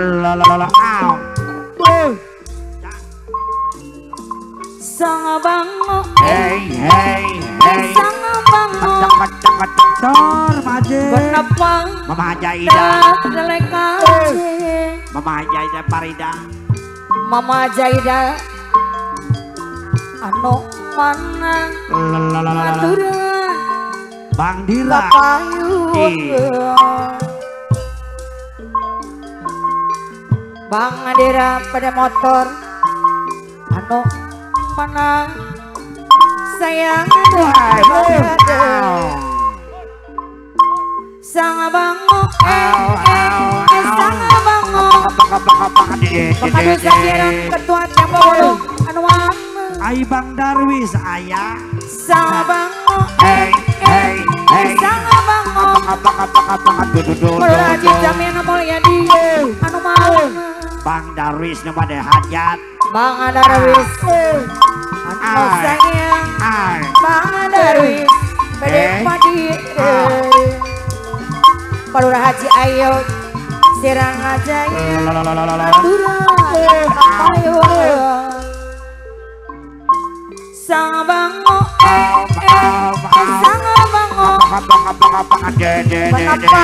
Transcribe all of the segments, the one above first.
La la la la. Sang bango. Hey hey hey. Sang bango. Kacang kacang tor maje. Kenapa? Mama Haja Ida. Delekaje. Mama Haja Ida Parida. Mama Jaida. Anu mana? La la la la. Aturan. Bang Dira. Bang Dira pada motor. Anu mana? Sayang sang bango. Sang bango. Bakal sakiran ketua tempo anu Ai Bang Darwis ayah. sang bango. Hey hey hey. Sang bango. Merajit jamin mulia di anu mau. Bang Darwis nama deh hajat. Bang Darwis. Anu sayang. Bang Darwis. Bede padi. Palura Haji Ayo. Sirang aja ya. Aturan. Ayo. Sang bango. Sang bango. Kenapa?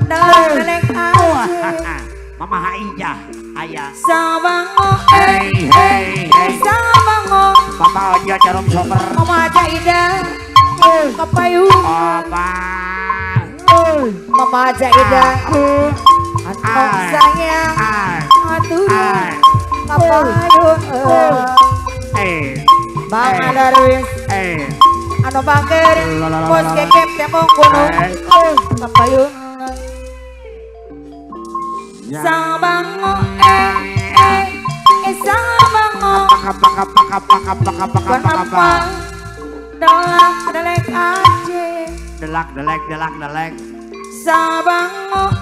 Dalam delek aja. Mama Haija ayah. Sang bango. Hey hey hey. Sang bango. Mama Haja Jarum Soper. Mama Jaida. Kapayun. Mama. Mama Jaida. Anu sayang. Aturan. Kapayun. Bang Darwis. Anu bager. Bos kekep tembong gunung. Kapayun. Sang bango. Sang bango. Kenapa? Delak delek aja. Delak delek delak delek. Sang bango.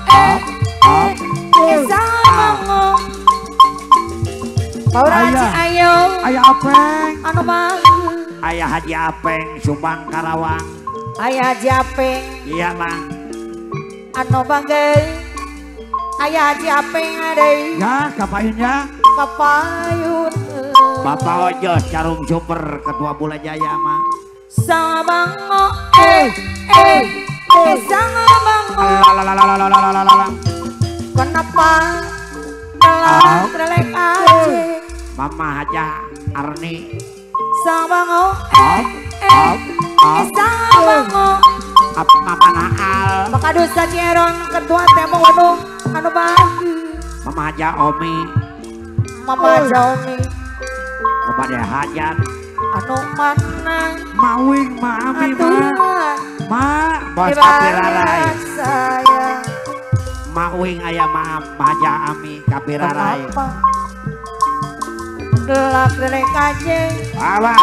Sang bango. Paura Haji Ayo. Ayah Apeng. Anu bang. Ayah Haji Apeng Subang Karawang. Ayah Haji Apeng. Iya Bang. Anu bangge. Ayah Haji Apeng ada. Ya kapain ya. Kapayun. Bapak Ojo Carum Super Ketua Bula Jaya mah. Sang bango. Sang bango. Lalalalalalalalalala. Kenapa? Delak delek aja. Mama Haja Arni. Sang bango. Sang bango. Mama Naal. Makadus Sajeron Ketua Tembong Wadung. Anu bagi. Mama Haja Omi. Mama Jaomi. Kepada Hajat. Anu mana? Mawing Mami Ma. Aturan. Ma Bos Ibarat Kapirarai. sayang. Mawing ayah Ma Haja Ami Kapirarai. Kenapa? Delak delek aja. Apa?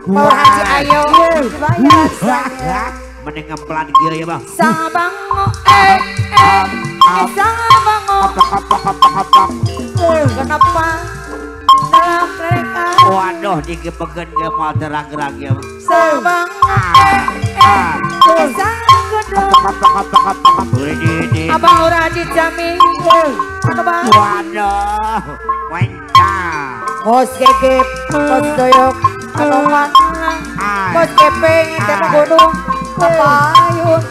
Paura Haji Ayo. Dibayar sayang. Mending ngemplan dia ya Bang. Sang bango. Sang bango. Kenapa? Delak delek aja. Waduh digebegen ke mau terang-terang ya Bang. Sang bango. Sang gedung. Abang ora dijamin. Anu bang. Waduh, wancah. Bos gegep, bos doyok, anu mana? Bos kepeng, tembok gunung, kapayun.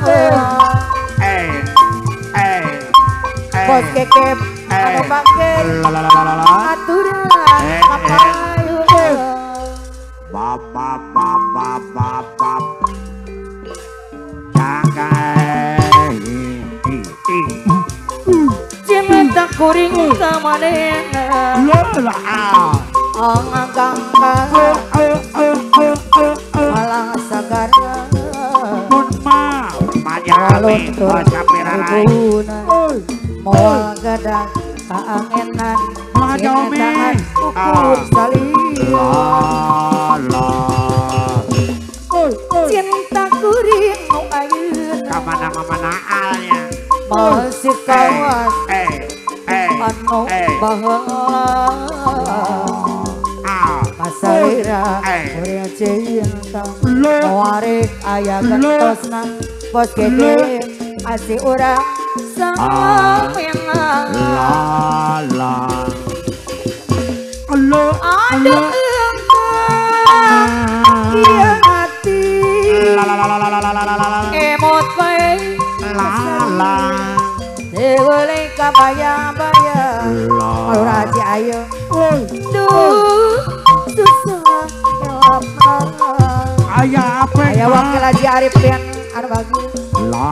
Bos gegep, anu bager, aturan, kapayun. Bap. Cakai. Cimeta kuring kamanena. Angang malang sagar. Mun ma, Majami, Bos Kapirarai. Moal gadah kaangenan. Majami. Ukur salih. La. Cinta kuring nu ayeuna. Kamana mama naalnya. Masih kawas anu baheula. Kasaira urang cinta moarek aya gentosna. Bos gede asih urang sampeyan la Allah ada iya hati emot bae la boleh kabaya-baya ora aja ayo duh susah ayah apa ayah wakil aja Arifin anu bagus la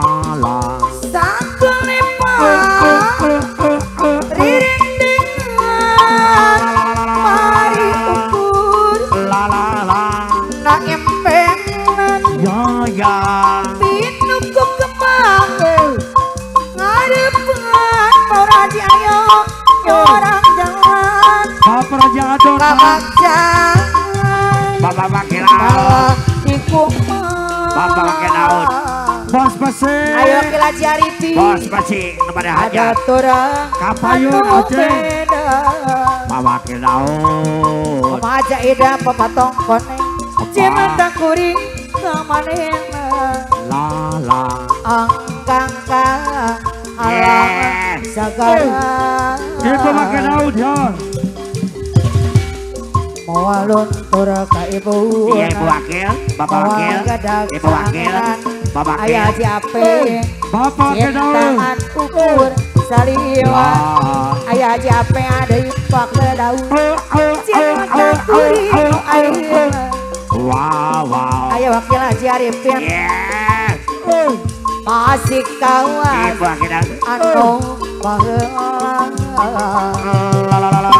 satu lepas ririndingan mari ukur la na empengan ya pinuku kembang ngadepan mau raji ayo orang jalan Bapak Raja Adon kabak jangan Bapak pakai bawa di kumah Bapak pakai daun Bos Besi ayo kilaji Arifi Bos Besi kepada ada hajat turang Kapayun anu Aceh beda Bapak pakai daun pemaja ida pepatong koneng cimanda kuring kamanena la angkang alam segala Ibu pakai daun ya mawalun tura ka ibu Iya Ibu Wakil Bapak Wakil Ibu Wakil Bapak Wakil ayah jape Bapak pakai daun cintaan ukur saliwa ayah jape ada ipak daun cinta kuring air wow ayah wakil Haji Arifin yes masih kawan Ibu pakai daun anu baheula la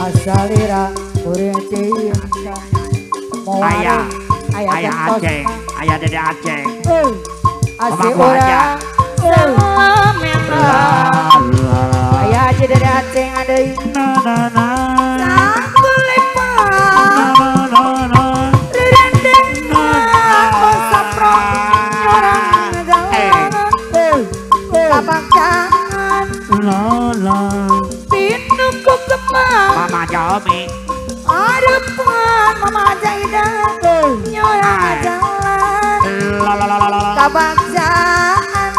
asalira kuring cinta Ayah ayah Aceh Ayah Dede Aceh asih Mamaku aja. urang salamena ayah Haji Dede Aceh ada na satu lepas ririndingan bosaprok nyorang jalanan kabak jangan la pinuku kembang Mama Jomi harapan mama jaidah nyorang jalan la kabak jangan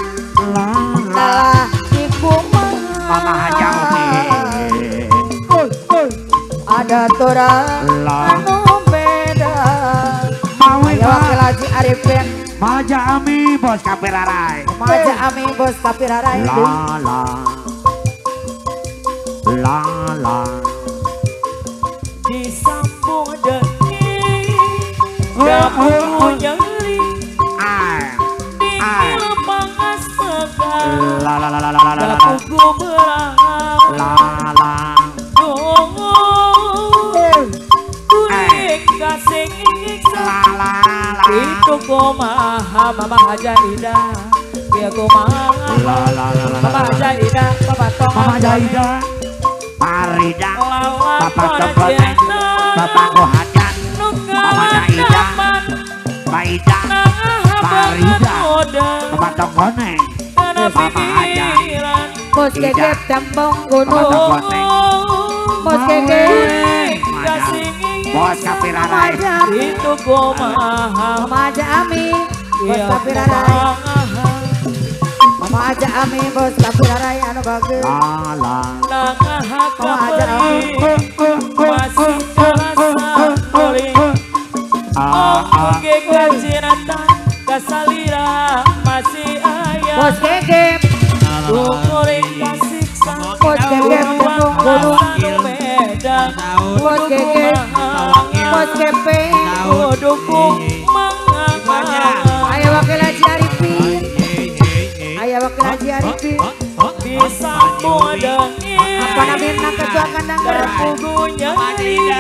lah di kumah Mama Jomi ada turang La. anu beda Mawi ayo wakil Haji Arifin Maja Ami Bos Kapirarai maja ami bos kapirarai la disambung dengki damu nyeri di lemangas pegang dapuku berangap dongo kuning kasing iksa itu kumaha mama hajaida dia kumaha mama hajaida papa tong Mama Jaida Parida Bapak Tongkone Bapak Gohadan Mama Jaida Baida Parida Bapak Tongkone Mama Aja bos kekep tembong gunung Tongkone bos kekep Bos Kapirarai itu kumaha mama aja ami bos kapirarai mama aja ami bos kapirarai anu bagus Nangaha mama aja ami masih terasa oleh oke kacirata kasalira masih ayah bos kekep kuring kasiksa bos kekep tembong gunung bos kekep bos kepeng dukung ayah wakil Haji Arifin ayah wakil Haji Arifin disambung dengin apa namanya ketua kandang gerak pugunya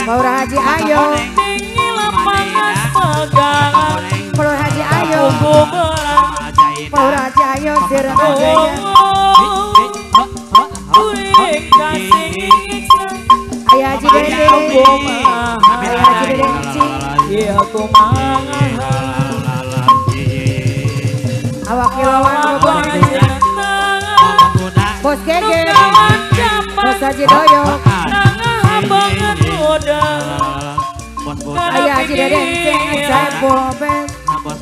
Maura Haji Ayo dingin lemangas pegangan Maura Haji Ayo pugu berang Maura Haji Ayo sirang gaya kuring kasih iksa ayah Haji Dede ayah Haji Dede Encing iya kumaha awak lawan bos Gege bos Haji Doyok ayah Haji Dede Encing saya bobet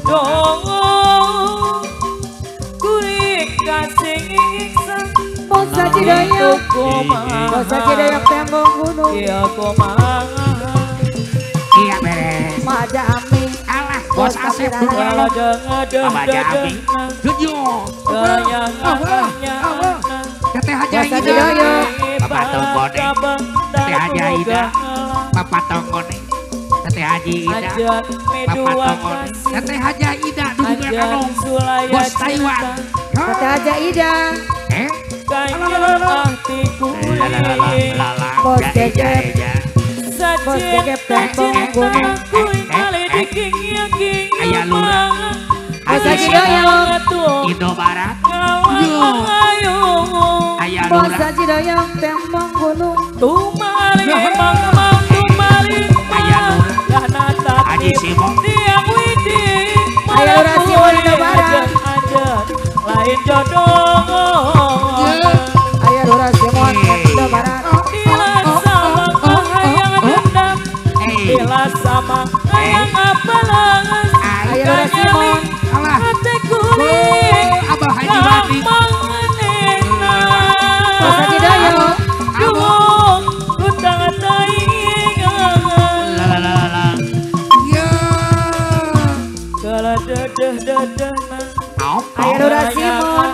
dongo kuring kasih Cidoyok kumaha Bos Haji Doyok tembong gunung Iya kumaha Iya beres. Maja Ami Alah bos Asep Bos dulu. Abah Jami. Jujur. Teteh Haji Bos Haji Aida. Doyok Bapak Tongkone. Teteh Haji Aida. Bapak Tongkone. Teteh Haji Ida. Bapak Tongkone. Teteh Haji Aida duduknya kanong. Bos Taiwan. Kata Haja Ida Bos Cecep Bos Cecep tembong gunung Ayah Lurah. Bos Haji Doyok Indo Barat. Ayah Bos Lurah. Haji Doyok tembong gunung Haji Simon. Ayah Lurah Simon Indo Barat Lain jodoh Ayah Lurah Simon Indo Barat Bila sama ayang apalangan Ayah Lurah Simon Alah. hati kuning Abah Haji Bati. Bos Haji Doyok Duh, ku tangan taingan Lalalala. Ya. Kala dadah Ayah Lurah Simon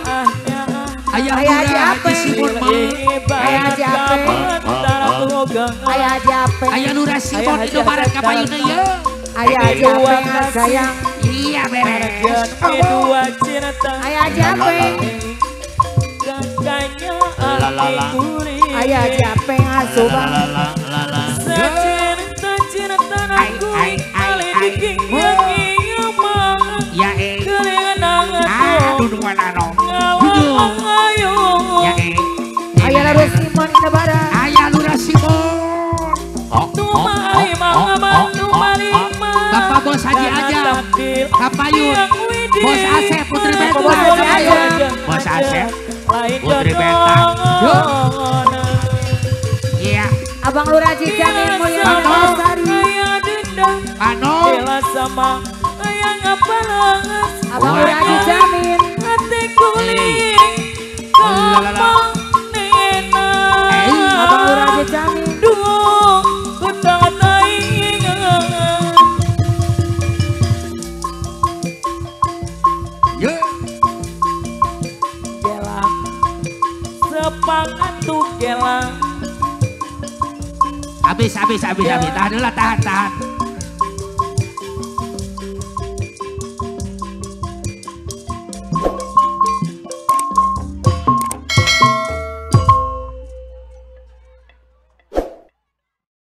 Ayah Ayah Haji Lurah Ape. Haji Simon mah. Ayah Haji Ape. Ayah Haji Ape Ayah Lurah Simon Indo Barat kapayuna ya. Ayah Haji Ape sayang Iya beres. Kedua cinta Ayah Haji Ape Kakaknya hati kuning Ayah Haji Ape ngasuban Cinta aku kali bikin yakin mah Ya Kelingan aku dudukan ano. ngawang ayo Ya Ayah Lurah Simon Indo Barat Ayah Lurah Simon. Tumari mangaman tumari Bapak Bos Haji Aja. Kapayun. Bos Asep Putri Bentang. Bos Haji Aja. Bos Asep. Lain Putri jodoh Bentang. Yuk. Iya. Abang Lurah Haji Jamil Mulya Sari Ayah dendam Mano. Bila sama ayah ngapalangan Abang Lurah Haji Jamil hati kuning Kamang nena Abang Lurah Haji Jamil Duh, ku tak taingan Ya. Gelang sepangat tuh gelang Habis. Tahan dulu lah, tahan.